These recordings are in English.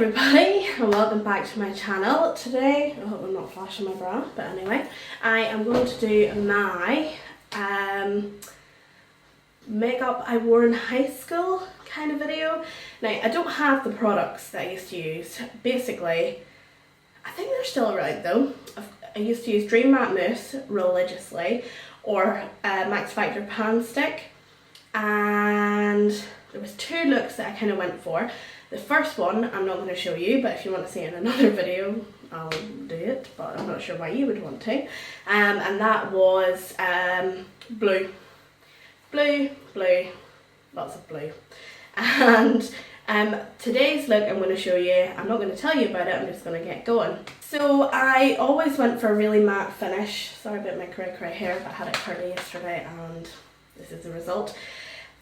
everybody and welcome back to my channel. Today, I hope I'm not flashing my bra, but anyway, I am going to do my makeup I wore in high school kind of video. Now, I don't have the products that I used to use. Basically, I think they're still around though. I used to use Dream Matte Mousse religiously, or Max Factor Pan Stick, and there was two looks that I kind of went for. The first one I'm not going to show you, but if you want to see it in another video, I'll do it, but I'm not sure why you would want to. And that was blue, lots of blue. And today's look I'm going to show you, I'm not going to tell you about it, I'm just going to get going. So I always went for a really matte finish. Sorry about my cray hair, but I had it curly yesterday and this is the result.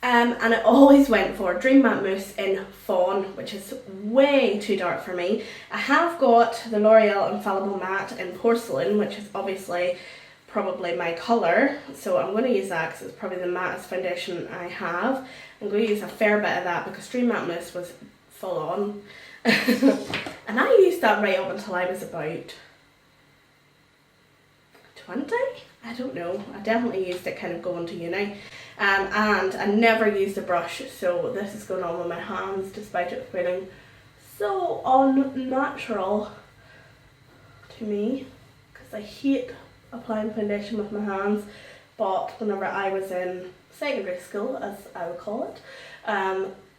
And I always went for Dream Matte Mousse in Fawn, which is way too dark for me. I have got the L'Oreal Infallible Matte in Porcelain, which is obviously probably my colour, so I'm going to use that because it's probably the mattest foundation I have. I'm going to use a fair bit of that because Dream Matte Mousse was full on. And I used that right up until I was about 20? I don't know. I definitely used it kind of going to uni. And I never used a brush, so this is going on with my hands despite it feeling so unnatural to me, because I hate applying foundation with my hands. But whenever I was in secondary school, as I would call it,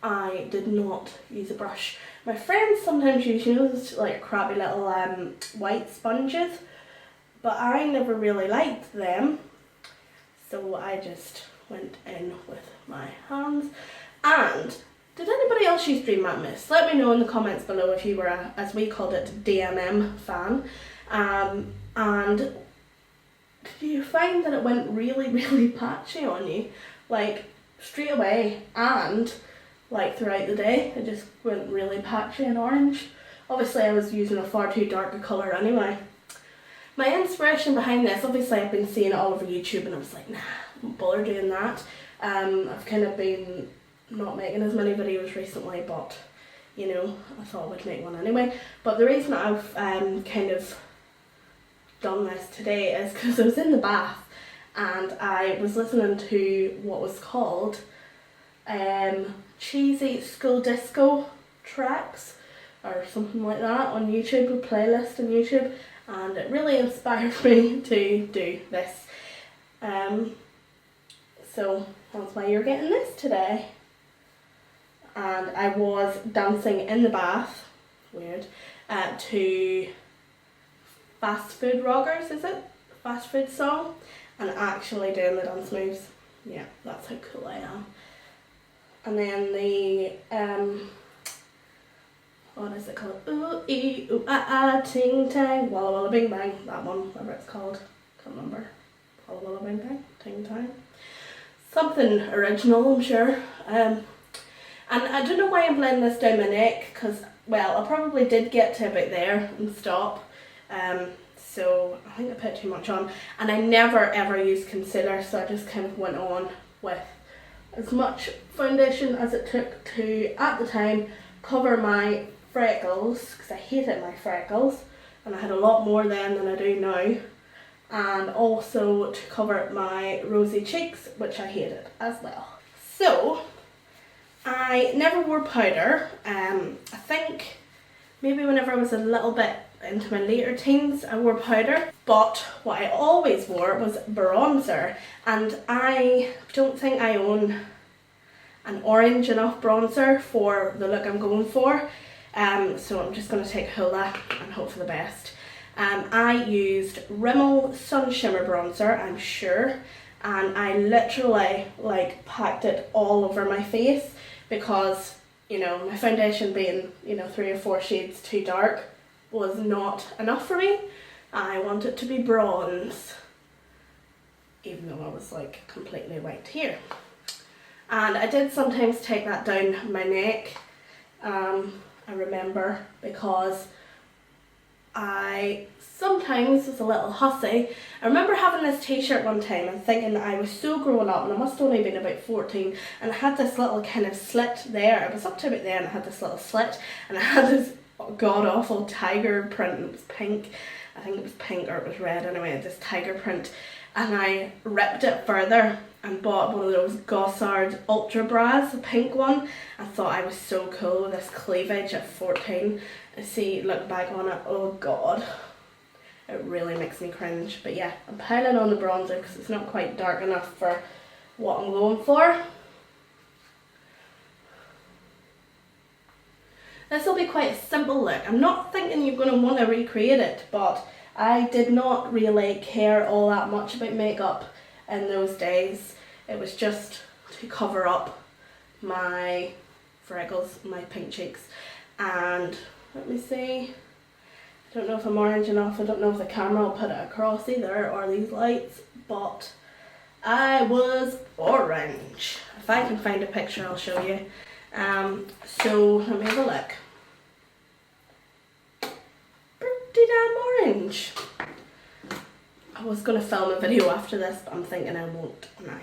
I did not use a brush. My friends sometimes use, you know, those like crappy little white sponges, but I never really liked them, so I just went in with my hands. And did anybody else use Dream Matte Mousse? Let me know in the comments below if you were a, as we called it, DMM fan. And did you find that it went really patchy on you? Like straight away and like throughout the day, it just went really patchy and orange. Obviously I was using a far too dark a colour anyway. My inspiration behind this, obviously I've been seeing it all over YouTube and I was like, nah, I won't bother doing that. I've kind of been not making as many videos recently, but you know, I thought I would make one anyway. But the reason I've kind of done this today is because I was in the bath and I was listening to what was called cheesy school disco tracks or something like that on YouTube, a playlist on YouTube. And it really inspired me to do this. So that's why you're getting this today. And I was dancing in the bath, weird, to Fast Food Rockers, is it? Fast Food song. And actually doing the dance moves. Yeah, that's how cool I am. And then the what is it called? Ooh, ee, ooh, ah, ah, ting, tang, walla, walla, bing, bang. That one, whatever it's called. Can't remember. Walla, walla, bing, bang, ting, tang. Something original, I'm sure. And I don't know why I'm blending this down my neck, because, well, I probably did get to about there and stop. So I think I put too much on. And I never ever used concealer, so I just kind of went on with as much foundation as it took to, at the time, cover my freckles, because I hated my freckles and I had a lot more then than I do now, and also to cover my rosy cheeks, which I hated as well. So I never wore powder. I think maybe whenever I was a little bit into my later teens I wore powder, but what I always wore was bronzer, and I don't think I own an orange enough bronzer for the look I'm going for. So I'm just going to take Hoola and hope for the best. I used Rimmel Sun Shimmer Bronzer, I'm sure, and I literally like packed it all over my face because, you know, my foundation being, you know, 3 or 4 shades too dark was not enough for me. I want it to be bronze, even though I was like completely white here. And I did sometimes take that down my neck, I remember, because I sometimes was a little hussy. I remember having this t-shirt one time and thinking that I was so grown up, and I must have only been about 14, and I had this little kind of slit there. I was up to about there and I had this little slit, and I had this god awful tiger print, and it was pink. I think it was pink or it was red anyway, this tiger print. And I ripped it further and bought one of those Gossard Ultra Bras, a pink one. I thought I was so cool with this cleavage at 14. And see, look back on it, oh god. It really makes me cringe. But yeah, I'm piling on the bronzer because it's not quite dark enough for what I'm going for. This will be quite a simple look. I'm not thinking you're going to want to recreate it, but I did not really care all that much about makeup in those days. It was just to cover up my freckles, my pink cheeks. And let me see, I don't know if I'm orange enough, I don't know if the camera will put it across either, or these lights, but I was orange. If I can find a picture I'll show you. So let me have a look. Pretty damn orange. I was going to film a video after this, but I'm thinking I won't now.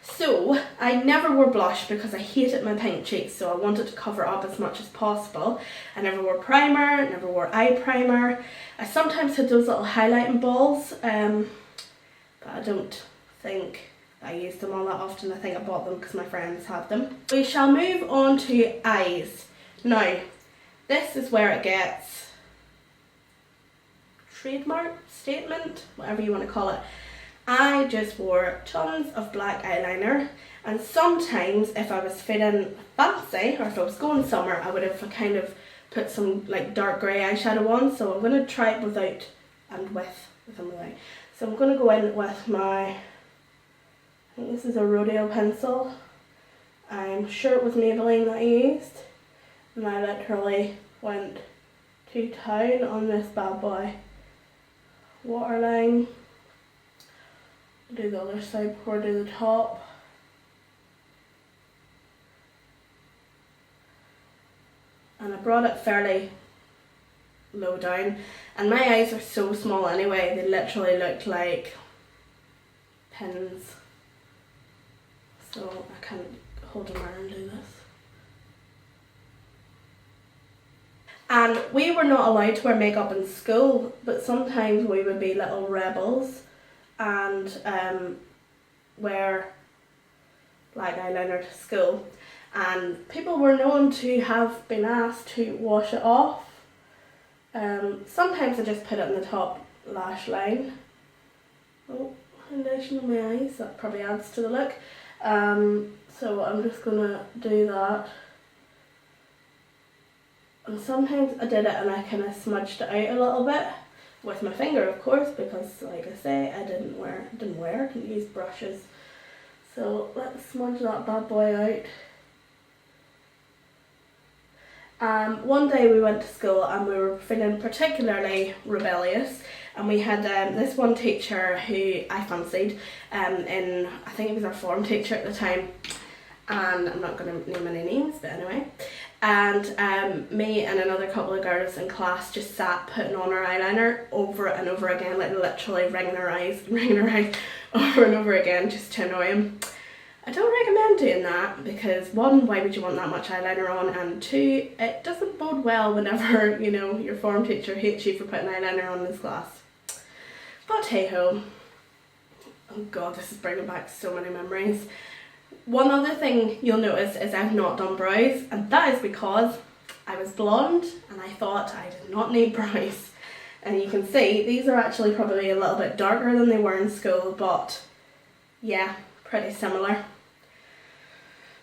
So I never wore blush because I hated my pink cheeks, so I wanted to cover up as much as possible. I never wore primer, never wore eye primer. I sometimes had those little highlighting balls, but I don't think I use them all that often. I think I bought them because my friends had them. We shall move on to eyes. Now, this is where it gets trademark, statement, whatever you want to call it. I just wore tons of black eyeliner, and sometimes if I was feeling fancy or if I was going somewhere, I would have kind of put some like dark grey eyeshadow on. So I'm going to try it without and with and without. So I'm going to go in with my, I think this is a Rodeo pencil. I'm sure it was Maybelline that I used, and I literally went to town on this bad boy. Waterline. Do the other side before I do the top. And I brought it fairly low down, and my eyes are so small anyway, they literally look like pins. So I can't hold a mirror and do this. And we were not allowed to wear makeup in school, but sometimes we would be little rebels and wear black eyeliner to school. And people were known to have been asked to wash it off. Sometimes I just put it in the top lash line. Oh, foundation on my eyes, that probably adds to the look. So I'm just gonna do that. And sometimes I did it and I kind of smudged it out a little bit with my finger, of course, because like I say, I didn't use brushes. So let's smudge that bad boy out. One day we went to school and we were feeling particularly rebellious, and we had this one teacher who I fancied, I think he was our form teacher at the time, and I'm not going to name any names, but anyway. And me and another couple of girls in class just sat putting on our eyeliner over and over again, like literally ringing our eyes over and over again just to annoy him. I don't recommend doing that because one, why would you want that much eyeliner on, and two, it doesn't bode well whenever, you know, your form teacher hates you for putting eyeliner on in his class. But hey ho. Oh god, this is bringing back so many memories. One other thing you'll notice is I've not done brows, and that is because I was blonde and I thought I did not need brows. And you can see these are actually probably a little bit darker than they were in school, but yeah, pretty similar.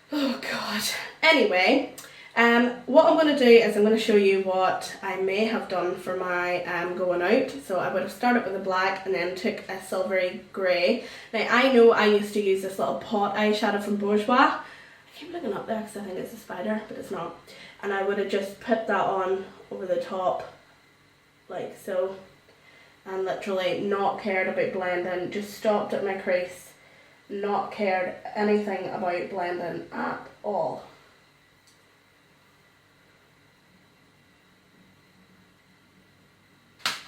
Oh god. Anyway, what I'm going to do is I'm going to show you what I may have done for my going out. So I would have started with a black and then took a silvery grey. Now I know I used to use this little pot eyeshadow from Bourjois. I keep looking up there because I think it's a spider, but it's not. And I would have just put that on over the top like so, and literally not cared about blending, just stopped at my crease, not cared anything about blending at all.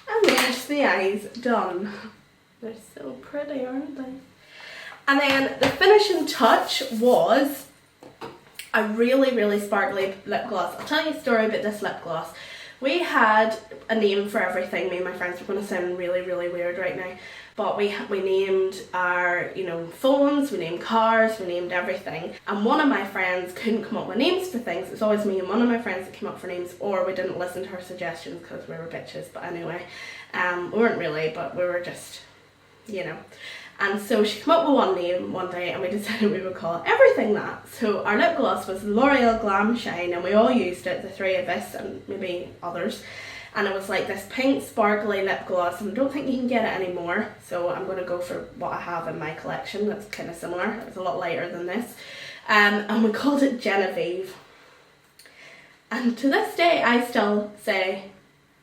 And there's the eyes done. They're so pretty, aren't they? And then the finishing touch was a really, really sparkly lip gloss. I'll tell you a story about this lip gloss. We had a name for everything. Me and my friends were going to sound really, really weird right now. But we named our, phones, we named cars, we named everything. And one of my friends couldn't come up with names for things. It's always me and one of my friends that came up for names, or we didn't listen to her suggestions because we were bitches. But anyway, we weren't really, but we were just, And so she came up with one name one day and we decided we would call everything that. So our lip gloss was L'Oreal Glam Shine, and we all used it, the three of us and maybe others. And it was like this pink sparkly lip gloss, and I don't think you can get it anymore. So I'm going to go for what I have in my collection that's kind of similar. It was a lot lighter than this. And we called it Genevieve. And to this day I still say,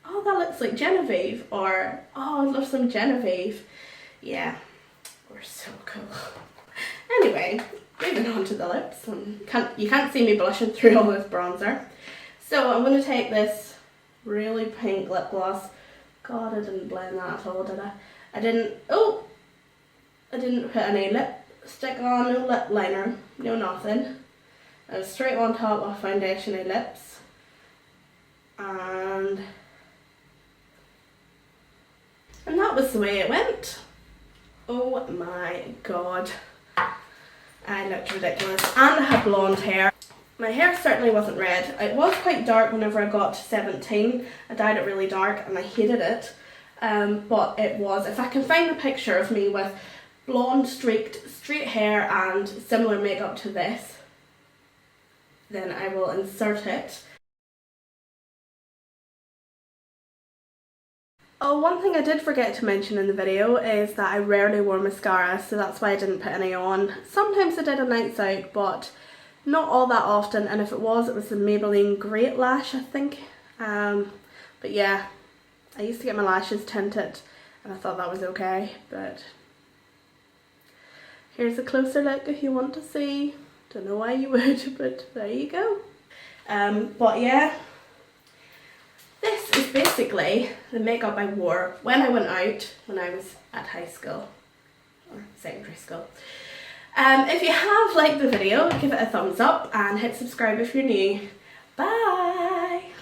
oh, that looks like Genevieve, or oh, I'd love some Genevieve. Yeah, we're so cool. Anyway, moving on to the lips. You can't see me blushing through all this bronzer. So I'm going to take this really pink lip gloss. God, I didn't blend that at all, did I? I didn't put any lipstick on, no lip liner, no nothing. I was straight on top with foundation and lips. And that was the way it went. Oh my god. I looked ridiculous. And I had blonde hair. My hair certainly wasn't red. It was quite dark whenever I got to 17. I dyed it really dark and I hated it. But it was, if I can find a picture of me with blonde streaked straight hair and similar makeup to this, then I will insert it. Oh, one thing I did forget to mention in the video is that I rarely wore mascara, so that's why I didn't put any on. Sometimes I did on nights out, but not all that often, and if it was the Maybelline Great Lash, I think. But yeah, I used to get my lashes tinted and I thought that was okay, but here's a closer look if you want to see. Don't know why you would, but there you go. But yeah, this is basically the makeup I wore when I went out when I was at high school or secondary school. If you have liked the video, give it a thumbs up and hit subscribe if you're new. Bye!